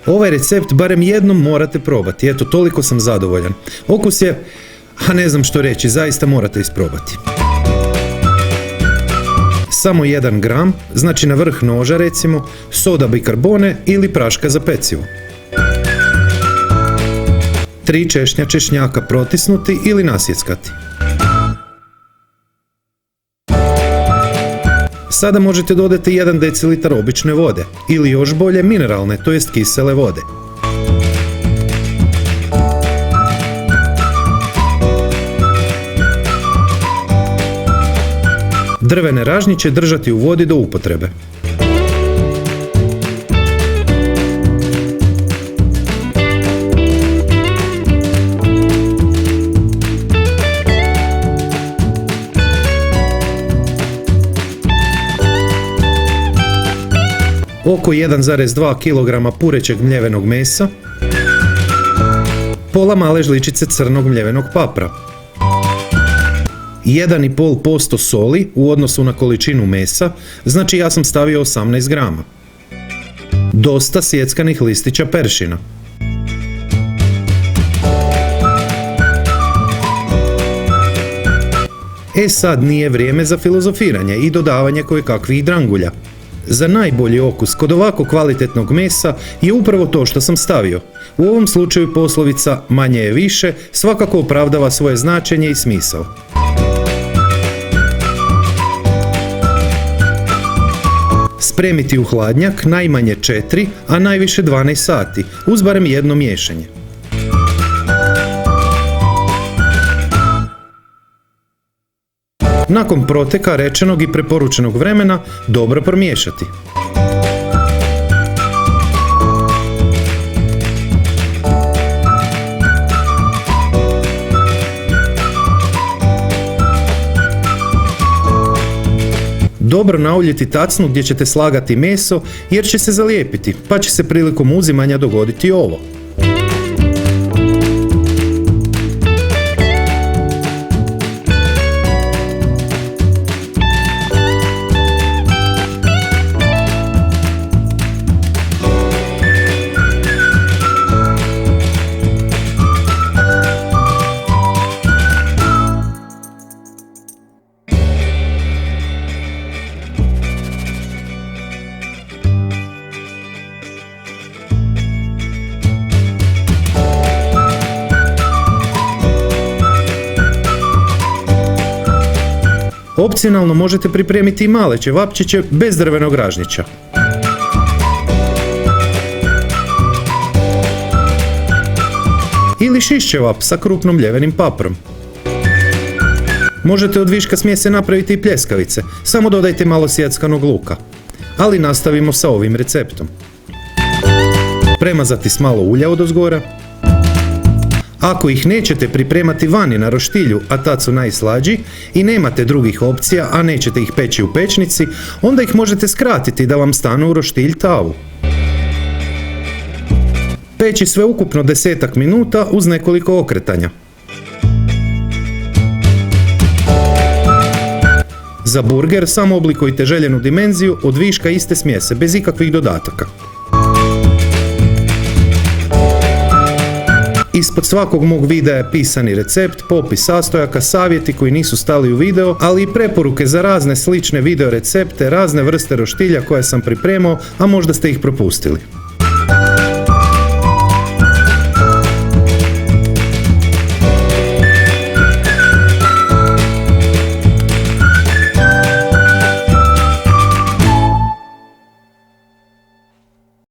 Ovaj recept barem jednom morate probati, eto toliko sam zadovoljan. Okus je, ne znam što reći, zaista morate isprobati. Samo 1 gram, znači na vrh noža recimo, soda bikarbone ili praška za pecivo. 3 češnja češnjaka protisnuti ili nasjeckati. Sada možete dodati 1 decilitar obične vode ili još bolje mineralne, to jest kisele vode. Drvene ražnjiće držati u vodi do upotrebe. Oko 1,2 kg purećeg mljevenog mesa, pola male žličice crnog mljevenog papra, 1,5% soli u odnosu na količinu mesa, znači ja sam stavio 18 grama. Dosta sjeckanih listića peršina. Sad nije vrijeme za filozofiranje i dodavanje kojekakvih drangulja. Za najbolji okus kod ovako kvalitetnog mesa je upravo to što sam stavio. U ovom slučaju poslovica manje je više svakako opravdava svoje značenje i smisao. Spremiti u hladnjak najmanje 4, a najviše 12 sati, uz barem jedno miješanje. Nakon proteka rečenog i preporučenog vremena, dobro promiješati. Dobro nauljiti tacnu gdje ćete slagati meso jer će se zalijepiti, pa će se prilikom uzimanja dogoditi ovo. Opcionalno možete pripremiti i male ćevapčiće bez drvenog ražnjića. Ili šiš ćevap sa krupnom mljevenim paprom. Možete od viška smjese napraviti i pljeskavice, samo dodajte malo sjeckanog luka. Ali nastavimo sa ovim receptom. Premazati s malo ulja odozgora. Ako ih nećete pripremati vani na roštilju, a tad su najslađi, i nemate drugih opcija, a nećete ih peći u pečnici, onda ih možete skratiti da vam stanu u roštilj tavu. Peći sve ukupno 10 minuta uz nekoliko okretanja. Za burger samo oblikujte željenu dimenziju od viška iste smjese, bez ikakvih dodataka. Ispod svakog mog videa je pisani recept, popis sastojaka, savjeti koji nisu stali u video, ali i preporuke za razne slične video recepte, razne vrste roštilja koje sam pripremao, a možda ste ih propustili.